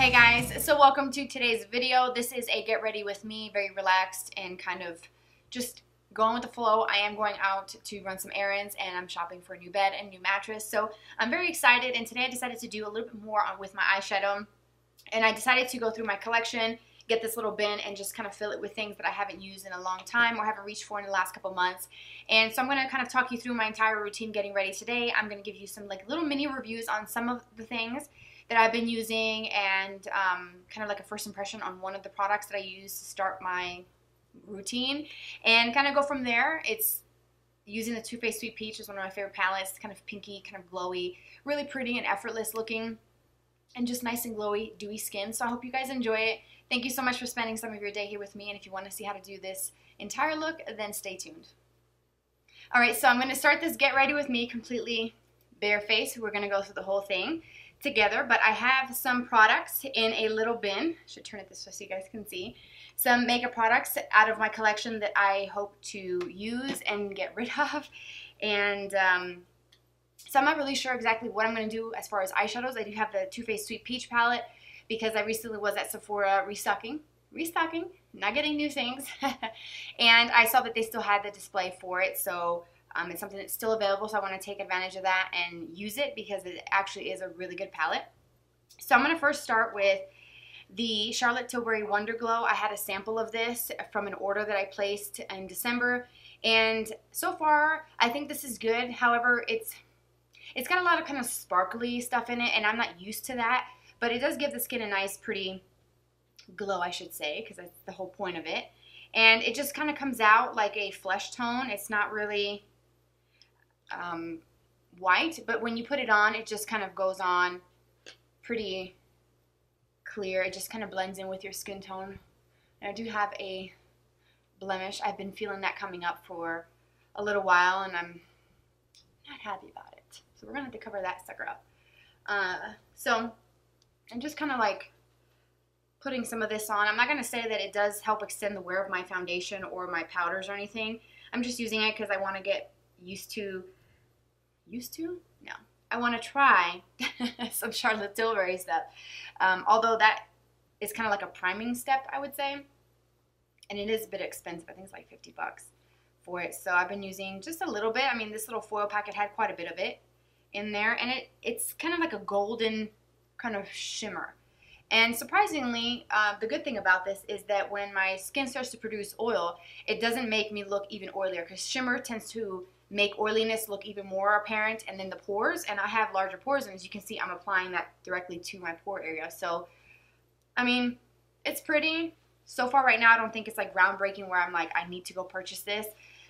Hey guys, so welcome to today's video. This is a get ready with me, very relaxed and kind of just going with the flow. I am going out to run some errands and I'm shopping for a new bed and new mattress. So I'm very excited, and today I decided to do a little bit more with my eyeshadow, and I decided to go through my collection, get this little bin and just kind of fill it with things that I haven't used in a long time or haven't reached for in the last couple months. And so I'm going to kind of talk you through my entire routine getting ready today. I'm going to give you some like little mini reviews on some of the things that I've been using, and kind of like a first impression on one of the products that I use to start my routine, and kind of go from there. It's using the Too Faced Sweet Peach, is one of my favorite palettes. It's kind of pinky, kind of glowy, really pretty and effortless looking, and just nice and glowy, dewy skin. So I hope you guys enjoy it. Thank you so much for spending some of your day here with me, and if you want to see how to do this entire look, then stay tuned. Alright, so I'm going to start this get ready with me completely bare face. We're going to go through the whole thing together, but I have some products in a little bin. I should turn it this way so you guys can see. Some makeup products out of my collection that I hope to use and get rid of, and so I'm not really sure exactly what I'm going to do as far as eyeshadows. I do have the Too Faced Sweet Peach palette because I recently was at Sephora restocking, not getting new things, and I saw that they still had the display for it, so it's something that's still available, so I want to take advantage of that and use it because it actually is a really good palette. So I'm going to first start with the Charlotte Tilbury Wonder Glow. I had a sample of this from an order that I placed in December, and so far I think this is good. However, it's got a lot of kind of sparkly stuff in it, and I'm not used to that, but it does give the skin a nice, pretty glow, I should say, because that's the whole point of it. And it just kind of comes out like a flesh tone. It's not really white, but when you put it on, it just kind of goes on pretty clear. It just kind of blends in with your skin tone. And I do have a blemish. I've been feeling that coming up for a little while, and I'm not happy about it. So we're going to have to cover that sucker up. So I'm just kind of like putting some of this on. I'm not going to say that it does help extend the wear of my foundation or my powders or anything. I'm just using it because I want to get used to, no, I want to try some Charlotte Tilbury stuff. Although that is kind of like a priming step, I would say. And it is a bit expensive. I think it's like 50 bucks for it. So I've been using just a little bit. I mean, this little foil packet had quite a bit of it in there. And it's kind of like a golden kind of shimmer. And surprisingly, the good thing about this is that when my skin starts to produce oil, it doesn't make me look even oilier, because shimmer tends to make oiliness look even more apparent, and then the pores, and I have larger pores, and as you can see, I'm applying that directly to my pore area. So, I mean, it's pretty. So far right now, I don't think it's like groundbreaking where I'm like, I need to go purchase this.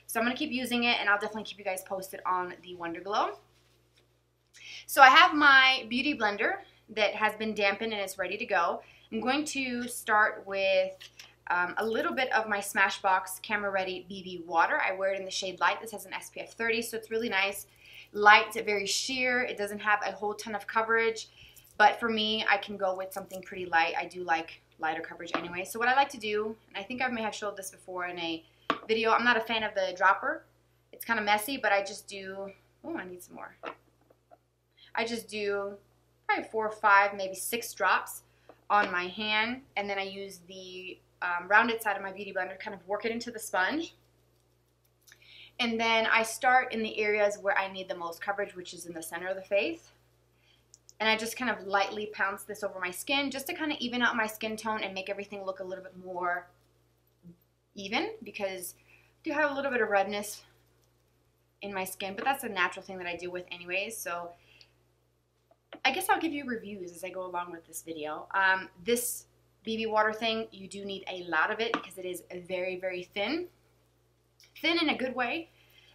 So I'm going to keep using it, and I'll definitely keep you guys posted on the Wonder Glow. So I have my beauty blender that has been dampened and is ready to go. I'm going to start with a little bit of my Smashbox Camera Ready BB Water. I wear it in the shade Light. This has an SPF 30, so it's really nice. Light, very sheer. It doesn't have a whole ton of coverage, but for me, I can go with something pretty light. I do like lighter coverage anyway. So what I like to do, and I think I may have showed this before in a video, I'm not a fan of the dropper. It's kind of messy, but I just do, oh, I need some more. I just do probably 4 or 5, maybe 6 drops on my hand, and then I use the rounded side of my beauty blender to kind of work it into the sponge. And then I start in the areas where I need the most coverage, which is in the center of the face. And I just kind of lightly pounce this over my skin just to kind of even out my skin tone and make everything look a little bit more even, because I do have a little bit of redness in my skin, but that's a natural thing that I deal with anyways. So I guess I'll give you reviews as I go along with this video. This BB water thing, you do need a lot of it because it is very, very thin. Thin in a good way.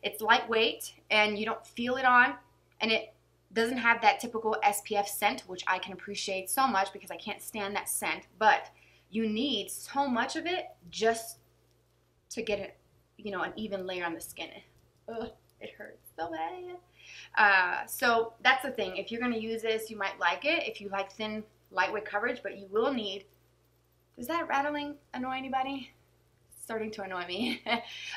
It's lightweight and you don't feel it on, and it doesn't have that typical SPF scent, which I can appreciate so much because I can't stand that scent, but you need so much of it just to get it, you know, an even layer on the skin. Ugh, it hurts so bad. So that's the thing. If you're going to use this, you might like it if you like thin, lightweight coverage, but you will need, does that rattling annoy anybody? It's starting to annoy me.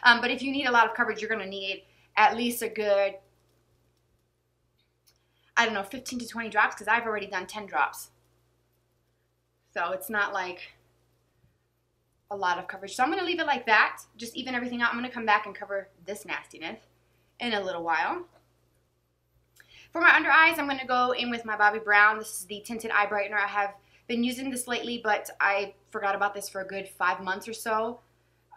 But if you need a lot of coverage, you're going to need at least a good, I don't know, 15 to 20 drops, because I've already done 10 drops. So it's not like a lot of coverage. So I'm going to leave it like that. Just even everything out. I'm going to come back and cover this nastiness in a little while. For my under eyes, I'm going to go in with my Bobbi Brown. This is the Tinted Eye Brightener. I have been using this lately, but I forgot about this for a good 5 months or so.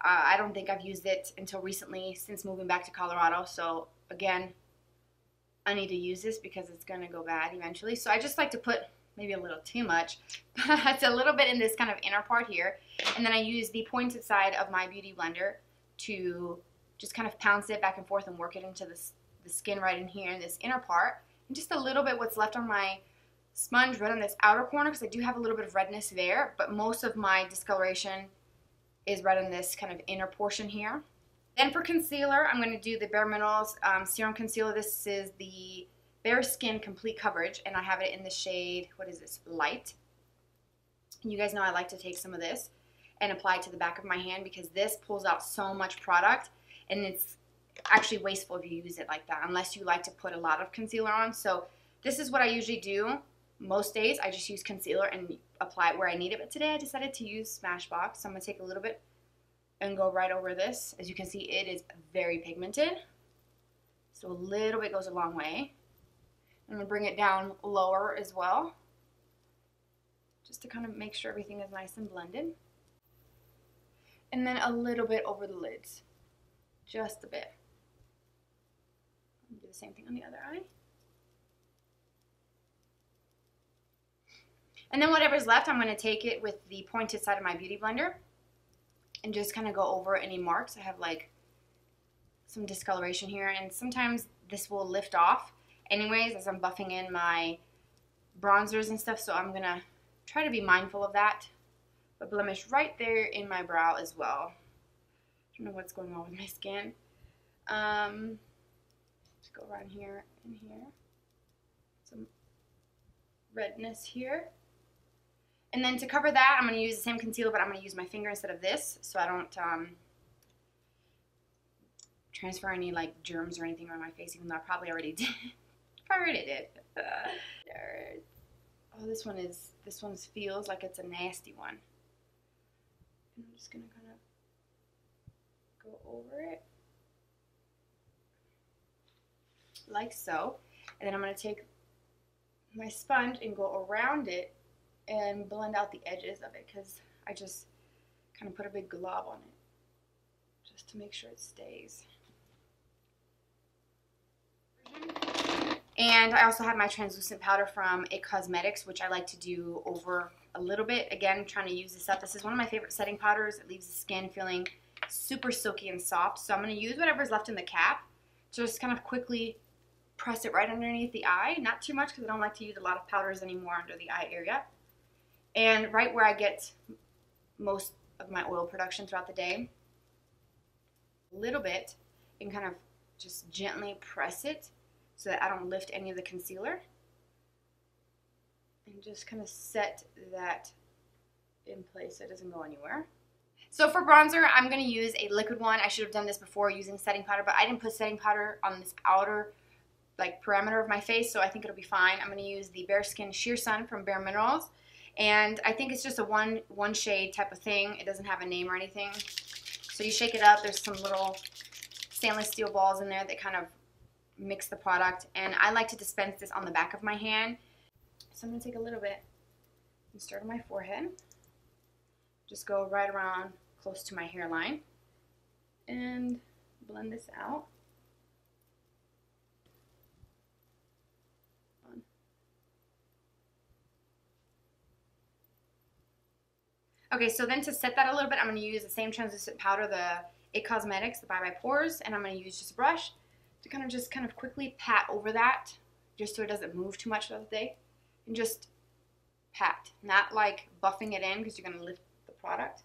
I don't think I've used it until recently since moving back to Colorado. So again, I need to use this because it's going to go bad eventually. So I just like to put maybe a little too much, but a little bit in this kind of inner part here. And then I use the pointed side of my beauty blender to just kind of pounce it back and forth and work it into the skin right in here in this inner part. And just a little bit what's left on my sponge right on this outer corner, because I do have a little bit of redness there, but most of my discoloration is right in this kind of inner portion here. Then for concealer, I'm going to do the Bare Minerals Serum Concealer. This is the BareSkin Complete Coverage, and I have it in the shade, what is this, Light. You guys know I like to take some of this and apply it to the back of my hand because this pulls out so much product, and it's actually wasteful if you use it like that, unless you like to put a lot of concealer on. So this is what I usually do. Most days I just use concealer and apply it where I need it, but today I decided to use Smashbox, so I'm going to take a little bit and go right over this. As you can see, it is very pigmented, so a little bit goes a long way. I'm going to bring it down lower as well, just to kind of make sure everything is nice and blended. And then a little bit over the lids, just a bit. Do the same thing on the other eye. And then whatever's left, I'm going to take it with the pointed side of my beauty blender and just kind of go over any marks. I have like some discoloration here, and sometimes this will lift off anyways as I'm buffing in my bronzers and stuff, so I'm going to try to be mindful of that. A blemish right there in my brow as well. I don't know what's going on with my skin. Just go around here and here. Some redness here. And then to cover that, I'm going to use the same concealer, but I'm going to use my finger instead of this, so I don't transfer any like germs or anything on my face, even though I probably already did. Oh, this one feels like it's a nasty one. And I'm just going to kind of go over it like so. And then I'm going to take my sponge and go around it and blend out the edges of it, because I just kind of put a big glob on it just to make sure it stays. And I also have my translucent powder from It Cosmetics, which I like to do over a little bit. Again, trying to use this up. This is one of my favorite setting powders. It leaves the skin feeling super silky and soft. So I'm going to use whatever's left in the cap, just kind of quickly press it right underneath the eye. Not too much, because I don't like to use a lot of powders anymore under the eye area. And right where I get most of my oil production throughout the day, a little bit, and kind of just gently press it so that I don't lift any of the concealer. And just kind of set that in place so it doesn't go anywhere. So for bronzer, I'm going to use a liquid one. I should have done this before using setting powder, but I didn't put setting powder on this outer like parameter of my face, so I think it'll be fine. I'm going to use the BareSkin Sheer Sun from Bare Minerals. And I think it's just a one shade type of thing. It doesn't have a name or anything. So you shake it up. There's some little stainless steel balls in there that kind of mix the product. And I like to dispense this on the back of my hand. So I'm going to take a little bit and start on my forehead. Just go right around close to my hairline. And blend this out. Okay, so then to set that a little bit, I'm going to use the same translucent powder, the It Cosmetics, the Bye Bye Pores, and I'm going to use just a brush to kind of quickly pat over that, just so it doesn't move too much throughout the day, and just pat, not like buffing it in because you're going to lift the product.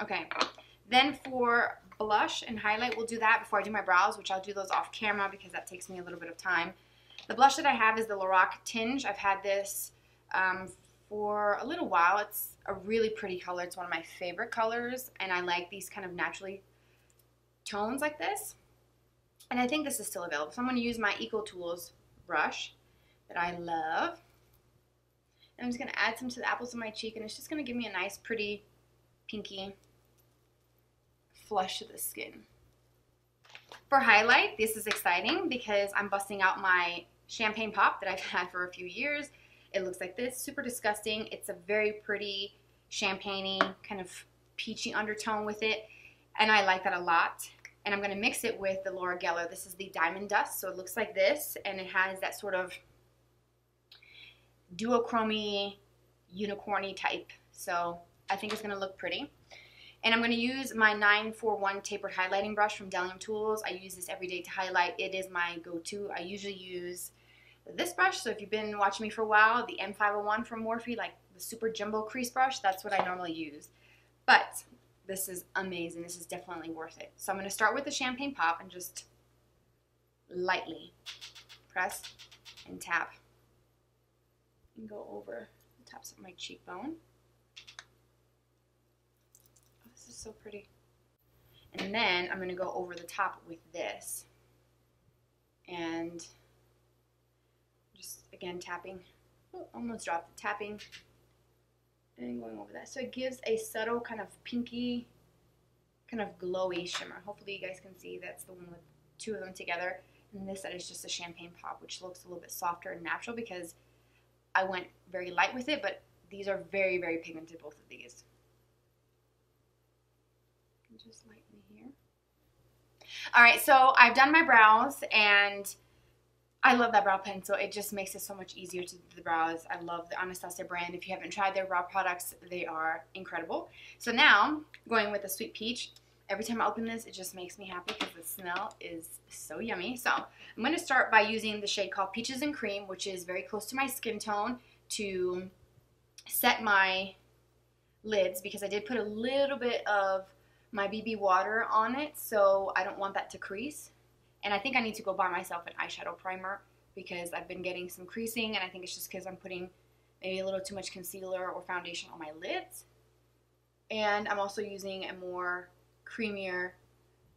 Okay, then for blush and highlight, we'll do that before I do my brows, which I'll do those off camera because that takes me a little bit of time. The blush that I have is the LORAC Tinge. I've had this for a little while. It's a really pretty color. It's one of my favorite colors, and I like these kind of naturally tones like this. And I think this is still available. So I'm going to use my Eco Tools brush that I love. And I'm just going to add some to the apples of my cheek, and it's just going to give me a nice, pretty, pinky flush to the skin. For highlight, this is exciting because I'm busting out my champagne pop that I've had for a few years. It looks like this, super disgusting. It's a very pretty champagne-y, kind of peachy undertone with it, and I like that a lot. And I'm going to mix it with the LORAC Gellar. This is the Diamond Dust, so it looks like this, and it has that sort of duochrome-y, unicorny type. So I think it's going to look pretty. And I'm going to use my 941 tapered highlighting brush from Delium Tools. I use this every day to highlight. It is my go-to. I usually use this brush. So if you've been watching me for a while, the M501 from Morphe, like the super jumbo crease brush, that's what I normally use. But this is amazing. This is definitely worth it. So I'm going to start with the champagne pop and just lightly press and tap and go over the tops of my cheekbone. This is so pretty. And then I'm going to go over the top with this. And just, again, tapping. Oh, almost dropped. Tapping. And going over that. So it gives a subtle kind of pinky, kind of glowy shimmer. Hopefully you guys can see that's the one with two of them together. And this side is just a champagne pop, which looks a little bit softer and natural because I went very light with it, but these are very, very pigmented, both of these. Just lightly here. Alright, so I've done my brows, and I love that brow pencil. It just makes it so much easier to do the brows. I love the Anastasia brand. If you haven't tried their brow products, they are incredible. So now, going with the Sweet Peach, every time I open this, it just makes me happy because the smell is so yummy. So I'm going to start by using the shade called Peaches and Cream, which is very close to my skin tone, to set my lids, because I did put a little bit of my BB water on it, so I don't want that to crease. And I think I need to go buy myself an eyeshadow primer because I've been getting some creasing, and I think it's just because I'm putting maybe a little too much concealer or foundation on my lids. And I'm also using a more creamier,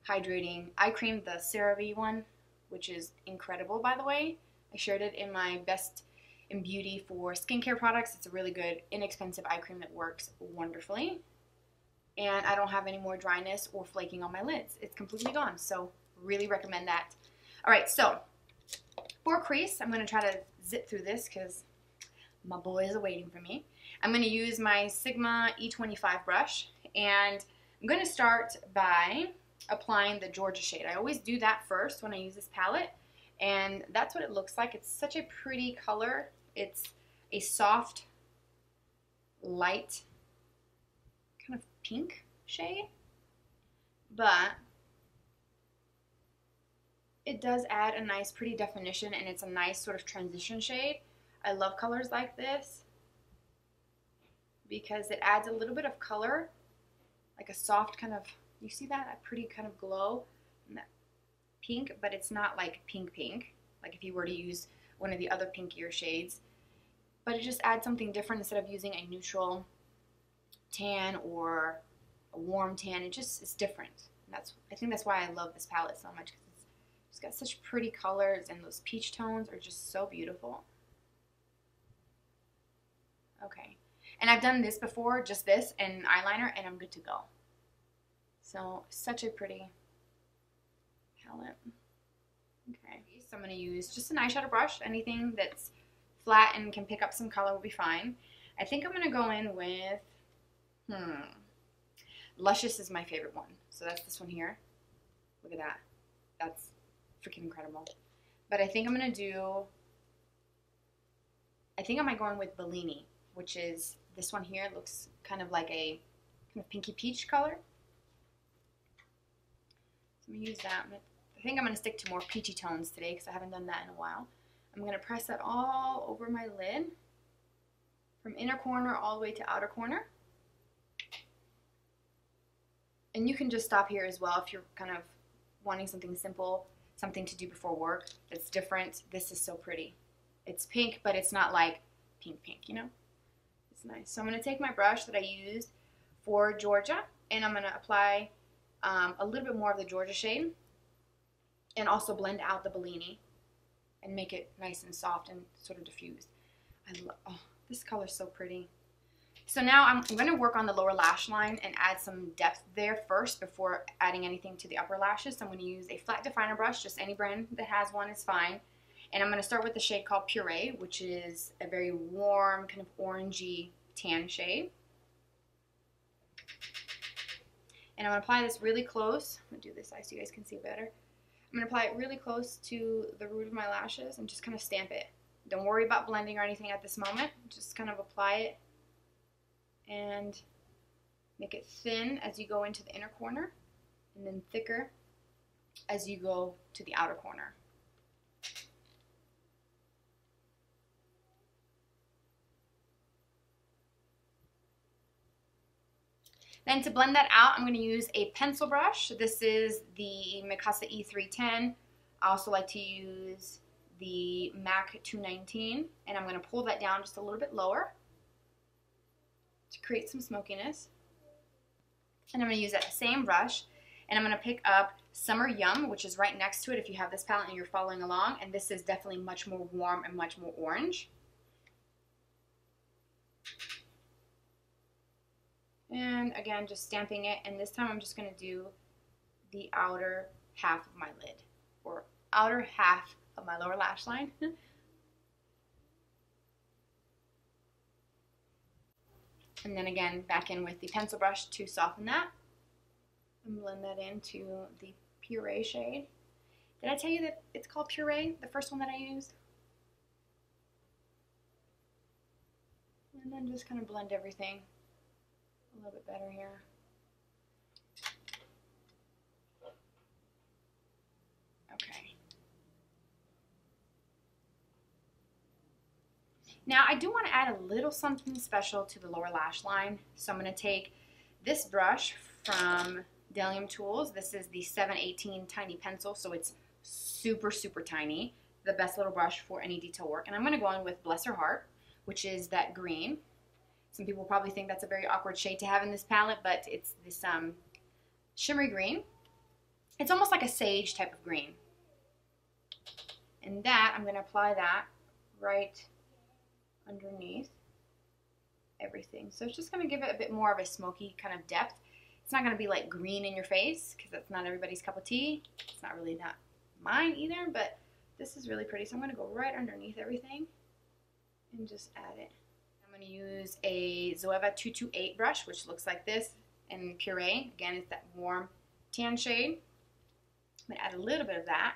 hydrating eye cream, the CeraVe one, which is incredible, by the way. I shared it in my Best in Beauty for skincare products. It's a really good, inexpensive eye cream that works wonderfully. And I don't have any more dryness or flaking on my lids. It's completely gone, so really recommend that. Alright, so for crease, I'm going to try to zip through this because my boys are waiting for me. I'm going to use my Sigma E25 brush, and I'm going to start by applying the Georgia shade. I always do that first when I use this palette, and that's what it looks like. It's such a pretty color. It's a soft, light, kind of pink shade, but it does add a nice, pretty definition, and it's a nice sort of transition shade. I love colors like this because it adds a little bit of color, like a soft kind of, you see that pretty kind of glow and that pink, but it's not like pink pink, like if you were to use one of the other pinkier shades. But it just adds something different instead of using a neutral tan or a warm tan. It's different. And I think that's why I love this palette so much, because it's got such pretty colors, and those peach tones are just so beautiful. Okay, and I've done this before, just this and eyeliner, and I'm good to go. So such a pretty palette. Okay, so I'm going to use just an eyeshadow brush. Anything that's flat and can pick up some color will be fine. I think I'm going to go in with, Luscious is my favorite one. So that's this one here. Look at that. That's freaking incredible. But I think I'm going to do, I think I might go in with Bellini, which is this one here. It looks kind of like a kind of pinky peach color. So I'm going to use that. I think I'm going to stick to more peachy tones today because I haven't done that in a while. I'm going to press that all over my lid from inner corner all the way to outer corner. And you can just stop here as well if you're kind of wanting something simple, something to do before work that's different. This is so pretty. It's pink, but it's not like pink pink, you know? It's nice. So I'm going to take my brush that I used for Georgia, and I'm going to apply a little bit more of the Georgia shade, and also blend out the Bellini and make it nice and soft and sort of diffused. Oh, This color's so pretty. So now I'm going to work on the lower lash line and add some depth there first before adding anything to the upper lashes. So I'm going to use a flat definer brush, just any brand that has one is fine. And I'm going to start with the shade called Puree, which is a very warm, kind of orangey tan shade. And I'm going to apply this really close. I'm going to do this eye so you guys can see better. I'm going to apply it really close to the root of my lashes and just kind of stamp it. Don't worry about blending or anything at this moment. Just kind of apply it and make it thin as you go into the inner corner and then thicker as you go to the outer corner. Then to blend that out, I'm going to use a pencil brush. This is the Mikasa E310. I also like to use the MAC 219, and I'm going to pull that down just a little bit lower to create some smokiness. And I'm going to use that same brush, and I'm going to pick up Summer Yum, which is right next to it if you have this palette and you're following along, and this is definitely much more warm and much more orange. And again, just stamping it, and this time I'm just going to do the outer half of my lid, or outer half of my lower lash line. And then again, back in with the pencil brush to soften that. And blend that into the Puree shade. Did I tell you that it's called Puree, the first one that I used? And then just kind of blend everything a little bit better here. Okay. Now I do want to add a little something special to the lower lash line. So I'm going to take this brush from Delium Tools. This is the 718 tiny pencil, so it's super, super tiny. The best little brush for any detail work. And I'm going to go in with Bless Her Heart, which is that green. Some people probably think that's a very awkward shade to have in this palette, but it's this shimmery green. It's almost like a sage type of green. And that, I'm going to apply that right underneath everything. So it's just going to give it a bit more of a smoky kind of depth. It's not going to be like green in your face because that's not everybody's cup of tea. It's not really not mine either, but this is really pretty. So I'm going to go right underneath everything and just add it. I'm going to use a Zoeva 228 brush, which looks like this, and Puree. Again, it's that warm tan shade. I'm going to add a little bit of that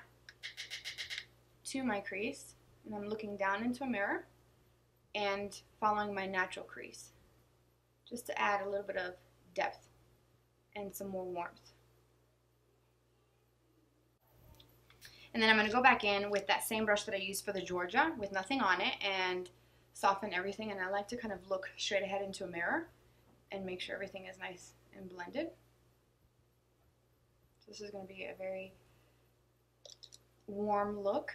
to my crease, and I'm looking down into a mirror and following my natural crease, just to add a little bit of depth and some more warmth. And then I'm going to go back in with that same brush that I used for the Georgia with nothing on it and soften everything. And I like to kind of look straight ahead into a mirror and make sure everything is nice and blended. So this is going to be a very warm look,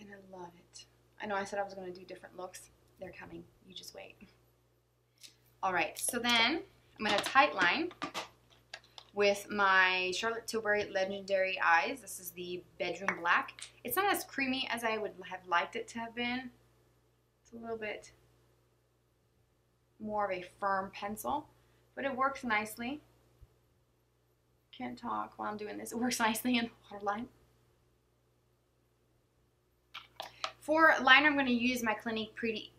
and I love it. I know I said I was going to do different looks. They're coming. You just wait. All right, so then I'm going to tight line with my Charlotte Tilbury Legendary Eyes. This is the Bedroom Black. It's not as creamy as I would have liked it to have been. It's a little bit more of a firm pencil, but it works nicely. Can't talk while I'm doing this. It works nicely in the waterline. For liner, I'm going to use my Clinique Pretty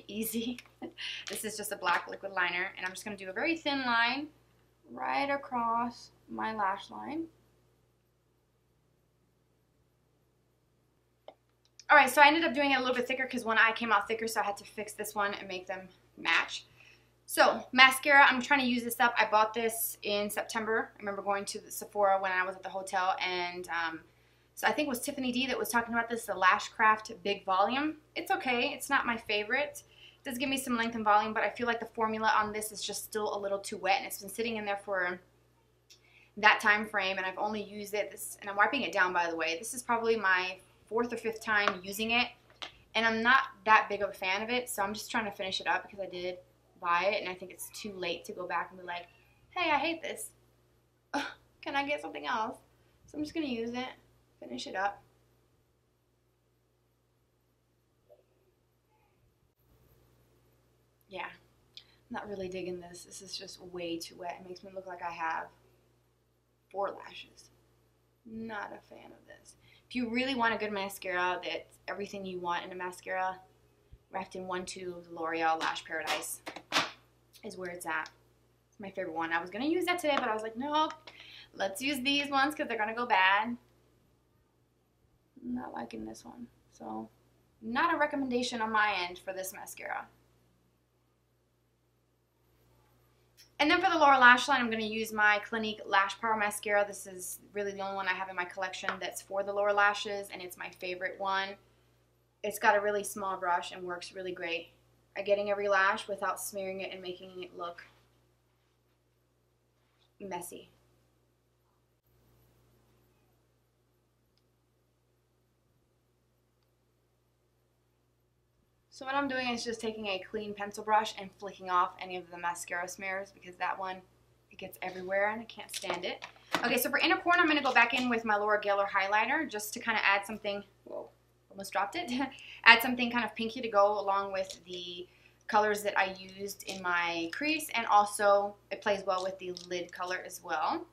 Easy. This is just a black liquid liner, and I'm just going to do a very thin line right across my lash line. Alright, so I ended up doing it a little bit thicker because one eye came out thicker, so I had to fix this one and make them match. So, mascara, I'm trying to use this up. I bought this in September. I remember going to the Sephora when I was at the hotel, and so I think it was Tiffany D that was talking about this, the LashCraft Big Volume. It's okay. It's not my favorite. It does give me some length and volume, but I feel like the formula on this is just still a little too wet, and it's been sitting in there for that time frame, and I've only used it, and I'm wiping it down, by the way. This is probably my 4th or 5th time using it, and I'm not that big of a fan of it, so I'm just trying to finish it up because I did buy it, and I think it's too late to go back and be like, hey, I hate this. Can I get something else? So I'm just going to use it, finish it up. not really digging this. This is just way too wet. It makes me look like I have 4 lashes. Not a fan of this. If you really want a good mascara that's everything you want in a mascara, wrapped in one tube, the L'Oreal Lash Paradise is where it's at. It's my favorite one. I was going to use that today, but I was like, no, let's use these ones because they're going to go bad. I'm not liking this one. So, not a recommendation on my end for this mascara. And then for the lower lash line, I'm going to use my Clinique Lash Power Mascara. This is really the only one I have in my collection that's for the lower lashes, and it's my favorite one. It's got a really small brush and works really great at getting every lash without smearing it and making it look messy. So what I'm doing is just taking a clean pencil brush and flicking off any of the mascara smears because that one, it gets everywhere and I can't stand it. Okay, so for inner corner, I'm going to go back in with my Laura Gellar highlighter just to kind of add something, whoa, almost dropped it, add something kind of pinky to go along with the colors that I used in my crease, and also it plays well with the lid color as well.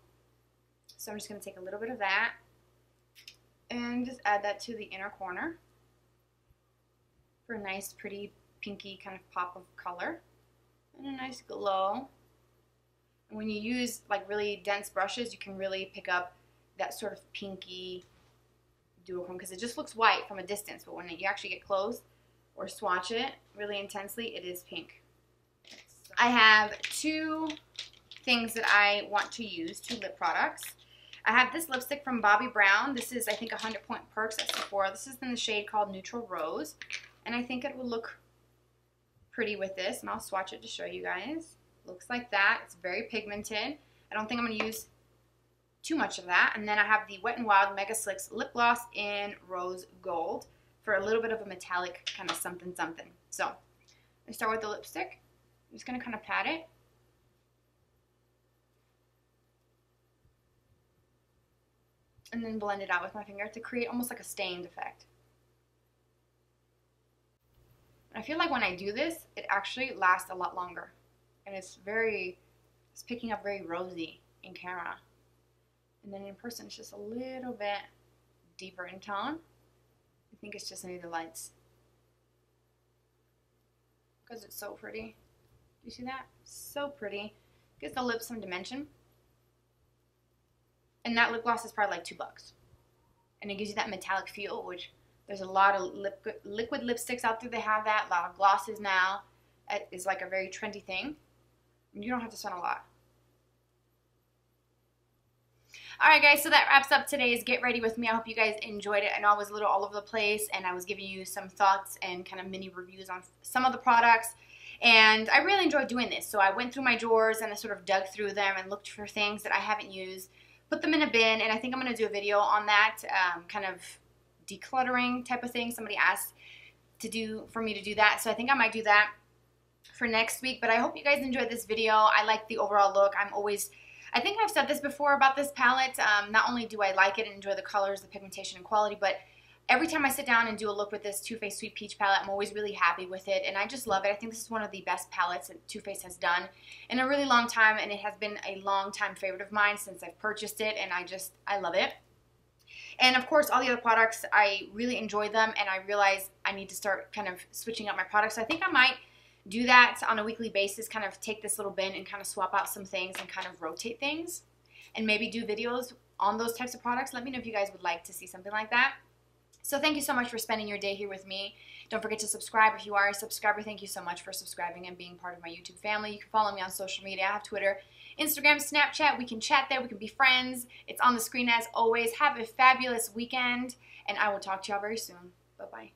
So I'm just going to take a little bit of that and just add that to the inner corner for a nice, pretty, pinky kind of pop of color and a nice glow. And when you use like really dense brushes, you can really pick up that sort of pinky duochrome because it just looks white from a distance, but when you actually get close or swatch it really intensely, it is pink. I have 2 things that I want to use, 2 lip products. I have this lipstick from Bobbi Brown. This is, I think, 100 Point Perks at Sephora. This is in the shade called Neutral Rose. And I think it will look pretty with this. And I'll swatch it to show you guys. Looks like that. It's very pigmented. I don't think I'm going to use too much of that. And then I have the Wet n Wild Mega Slicks Lip Gloss in Rose Gold for a little bit of a metallic kind of something something. So, I start with the lipstick. I'm just going to kind of pat it. And then blend it out with my finger to create almost like a stained effect. And I feel like when I do this, it actually lasts a lot longer. And it's picking up very rosy in camera. And then in person, it's just a little bit deeper in tone. I think it's just under the lights. Because it's so pretty. Do you see that? So pretty. Gives the lips some dimension. And that lip gloss is probably like $2. And it gives you that metallic feel, which there's a lot of liquid lipsticks out there that have that. A lot of glosses now. It is like a very trendy thing. And you don't have to spend a lot. Alright guys, so that wraps up today's Get Ready With Me. I hope you guys enjoyed it. I know I was a little all over the place and I was giving you some thoughts and kind of mini reviews on some of the products. And I really enjoyed doing this. So I went through my drawers and I sort of dug through them and looked for things that I haven't used. Put them in a bin, and I think I'm going to do a video on that, kind of decluttering type of thing. Somebody asked for me to do that, so I think I might do that for next week. But I hope you guys enjoyed this video. I like the overall look. I think I've said this before about this palette. Not only do I like it and enjoy the colors, the pigmentation, and quality, but every time I sit down and do a look with this Too Faced Sweet Peach palette, I'm always really happy with it, and I just love it. I think this is one of the best palettes that Too Faced has done in a really long time, and it has been a long time favorite of mine since I've purchased it, and I love it. And of course, all the other products, I really enjoy them, and I realize I need to start kind of switching up my products. So I think I might do that on a weekly basis, kind of take this little bin and kind of swap out some things and kind of rotate things, and maybe do videos on those types of products. Let me know if you guys would like to see something like that. So thank you so much for spending your day here with me. Don't forget to subscribe if you are a subscriber. Thank you so much for subscribing and being part of my YouTube family. You can follow me on social media. I have Twitter, Instagram, Snapchat. We can chat there. We can be friends. It's on the screen as always. Have a fabulous weekend, and I will talk to y'all very soon. Bye-bye.